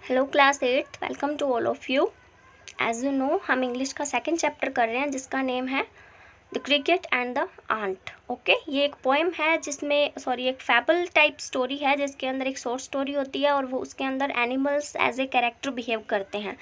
Hello class 8, welcome to all of you. As you know हम English का second chapter कर रहे हैं जिसका नेम है the cricket and the ant. Okay, ये एक पोएम है जिसमें एक फैबल टाइप स्टोरी है जिसके अंदर एक शॉर्ट स्टोरी होती है और वो उसके अंदर animals as a character behave करते हैं।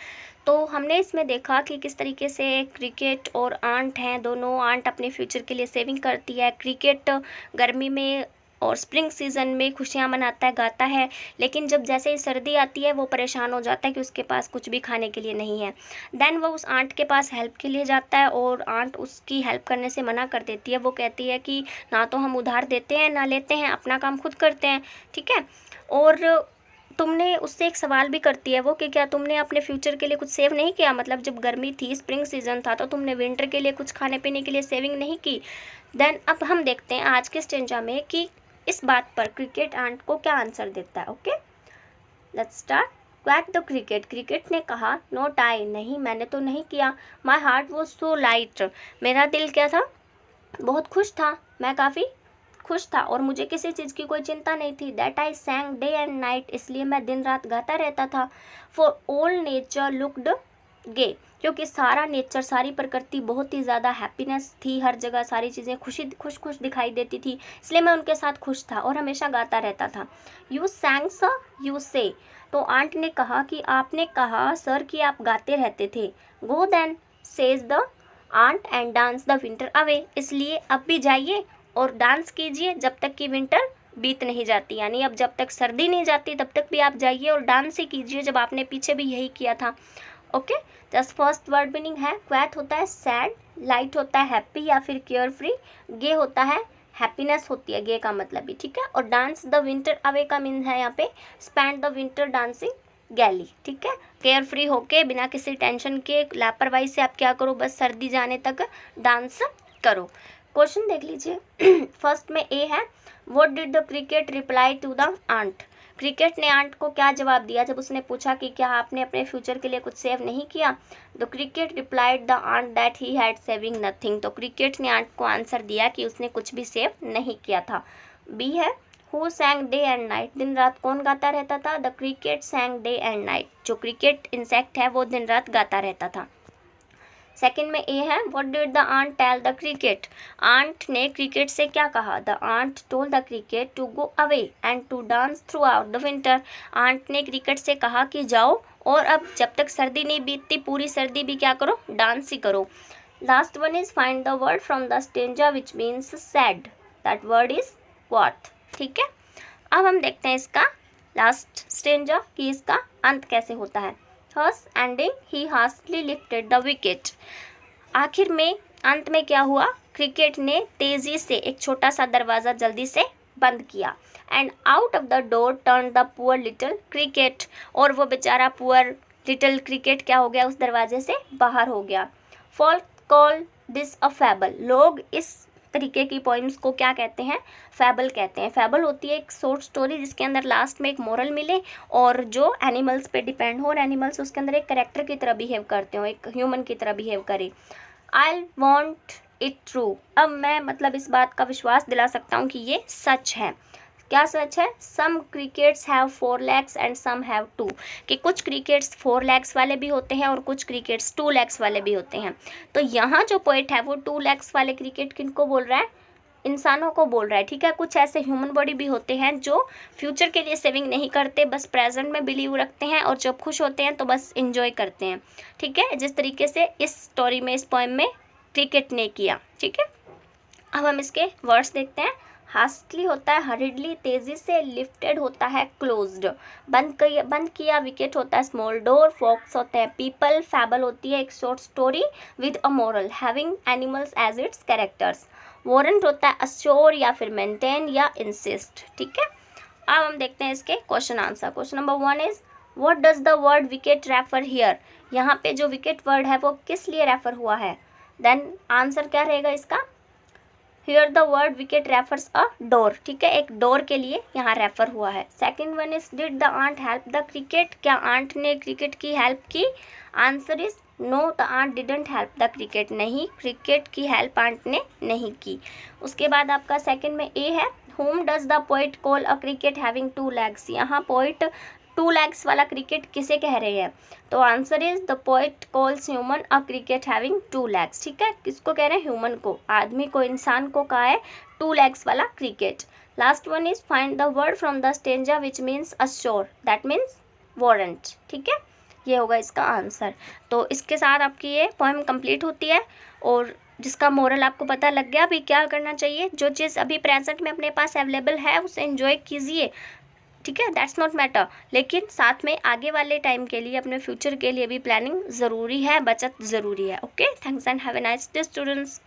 तो हमने इसमें देखा कि किस तरीके से क्रिकेट और आंट हैं, दोनों आंट अपने फ्यूचर के लिए सेविंग करती है। क्रिकेट गर्मी में और स्प्रिंग सीज़न में खुशियाँ मनाता है, गाता है, लेकिन जब जैसे ही सर्दी आती है वो परेशान हो जाता है कि उसके पास कुछ भी खाने के लिए नहीं है। देन वो उस आंट के पास हेल्प के लिए जाता है और आंट उसकी हेल्प करने से मना कर देती है। वो कहती है कि ना तो हम उधार देते हैं ना लेते हैं, अपना काम खुद करते हैं, ठीक है। और तुमने उससे एक सवाल भी करती है वो कि क्या तुमने अपने फ्यूचर के लिए कुछ सेव नहीं किया, मतलब जब गर्मी थी, स्प्रिंग सीजन था, तो तुमने विंटर के लिए कुछ खाने पीने के लिए सेविंग नहीं की। देन अब हम देखते हैं आज के स्टेंजा में कि इस बात पर क्रिकेट आंट को क्या आंसर देता है। Okay, let's start. Quack the cricket, cricket ने कहा, नॉट आई, नहीं मैंने तो नहीं किया। My heart was so light, मेरा दिल क्या था, बहुत खुश था, मैं काफ़ी खुश था और मुझे किसी चीज़ की कोई चिंता नहीं थी। That I सैंग day and night, इसलिए मैं दिन रात गाता रहता था। फॉर ऑल नेचर लुक्ड गे, क्योंकि सारा नेचर, सारी प्रकृति बहुत ही ज़्यादा हैप्पीनेस थी, हर जगह सारी चीज़ें खुश खुश दिखाई देती थी, इसलिए मैं उनके साथ खुश था और हमेशा गाता रहता था। यू सैंग सर, यू से, तो आंट ने कहा कि आपने कहा सर कि आप गाते रहते थे। Go then says the ant and dance the winter away, इसलिए अब भी जाइए और डांस कीजिए जब तक कि विंटर बीत नहीं जाती, यानी अब जब तक सर्दी नहीं जाती तब तक भी आप जाइए और डांस ही कीजिए जब आपने पीछे भी यही किया था। Okay, just first word meaning है, क्वैट होता है सैड, लाइट होता है हैप्पी या फिर केयर फ्री, गे होता है हैप्पीनेस होती है, गे का मतलब भी, ठीक है। और डांस द विंटर अवे का मीन है यहाँ पे स्पेंड द विंटर डांसिंग गैली, ठीक है। केयर फ्री होके, बिना किसी टेंशन के, लापरवाही से आप क्या करो, बस सर्दी जाने तक डांस करो। क्वेश्चन देख लीजिए। फर्स्ट में ए है, what did the cricket reply to the ant, cricket ने आंट को क्या जवाब दिया जब उसने पूछा कि क्या आपने अपने फ्यूचर के लिए कुछ सेव नहीं किया। The cricket replied the ant that he had saving nothing, तो क्रिकेट ने आंट को आंसर दिया कि उसने कुछ भी सेव नहीं किया था। बी है, हु सैंग डे एंड नाइट, दिन रात कौन गाता रहता था। The cricket सैंग day and night, जो क्रिकेट इंसेक्ट है वो दिन रात गाता रहता था। सेकंड में ए है, what did the ant tell the cricket, ant ने क्रिकेट से क्या कहा। The ant told the cricket to go away and to dance throughout the winter, ant ने क्रिकेट से कहा कि जाओ और अब जब तक सर्दी नहीं बीतती पूरी सर्दी भी क्या करो, डांस ही करो। Last one is find the word from the stanza which means sad, that word is what, ठीक है। अब हम देखते हैं इसका लास्ट स्टेंजा कि इसका अंत कैसे होता है। Thus ending, he hastily lifted the wicket. आखिर में अंत में क्या हुआ, क्रिकेट ने तेजी से एक छोटा सा दरवाज़ा जल्दी से बंद किया। And out of the door turn the poor little cricket, और वो बेचारा पुअर लिटिल क्रिकेट क्या हो गया, उस दरवाजे से बाहर हो गया। फॉल्क कॉल दिस अ फैबल, लोग इस तरीके की पोइम्स को क्या कहते हैं, फैबल कहते हैं। फैबल होती है एक शॉर्ट स्टोरी जिसके अंदर लास्ट में एक मोरल मिले और जो एनिमल्स पे डिपेंड हो और एनिमल्स उसके अंदर एक करेक्टर की तरह बिहेव करते हो, एक ह्यूमन की तरह बिहेव करे। आई वॉन्ट इट ट्रू, अब मैं मतलब इस बात का विश्वास दिला सकता हूँ कि ये सच है। क्या सच है, some crickets have 4 legs and some have 2, कि कुछ क्रिकेट्स 4 legs वाले भी होते हैं और कुछ क्रिकेट्स 2 legs वाले भी होते हैं। तो यहाँ जो पोइट है वो 2 legs वाले क्रिकेट किनको बोल रहा है, इंसानों को बोल रहा है, ठीक है। कुछ ऐसे ह्यूमन बॉडी भी होते हैं जो फ्यूचर के लिए सेविंग नहीं करते, बस प्रेजेंट में बिलीव रखते हैं और जब खुश होते हैं तो बस इंजॉय करते हैं, ठीक है, जिस तरीके से इस स्टोरी में, इस पोएम में क्रिकेट ने किया, ठीक है। अब हम इसके वर्ड्स देखते हैं। हास्टली होता है हरिडली, तेजी से, लिफ्टेड होता है क्लोज्ड, बंद किया, विकेट होता है स्मॉल डोर, फॉक्स होते हैं पीपल, फैबल होती है एक short story with a moral, having animals as its characters, वारंट होता है अश्योर या फिर मेंटेन या इंसिस्ट, ठीक है। अब हम देखते हैं इसके question answer. Question number 1 is, what does the word wicket refer here, यहाँ पे जो विकेट वर्ड है वो किस लिए रेफर हुआ है। देन आंसर क्या रहेगा इसका, here the word wicket refers a door, ठीक है, एक डोर के लिए यहाँ रेफर हुआ है। Second one is, did the ant help the cricket, क्या आंट ने क्रिकेट की हेल्प की। Answer is no, the ant didn't help the cricket, नहीं, क्रिकेट की हेल्प आंट ने नहीं की। उसके बाद आपका सेकंड में ए है, whom does the poet call a cricket having 2 legs, यहाँ पोइट 2 legs वाला क्रिकेट किसे कह रहे हैं? तो answer is the poet calls human a cricket having 2 legs। ठीक है, किसको कह रहे हैं? ह्यूमन को, आदमी को, इंसान को कहा है 2 legs वाला cricket. Last one is find the word from the stanza which means assure, that means warrant. ठीक है, ये होगा इसका आंसर। तो इसके साथ आपकी ये पोएम कंप्लीट होती है और जिसका मोरल आपको पता लग गया अभी क्या करना चाहिए। जो चीज़ अभी प्रेजेंट में अपने पास अवेलेबल है उसे एंजॉय कीजिए, ठीक है, दैट्स नॉट मैटर, लेकिन साथ में आगे वाले टाइम के लिए, अपने फ्यूचर के लिए भी प्लानिंग ज़रूरी है, बचत ज़रूरी है। Okay, thanks and have a nice day students.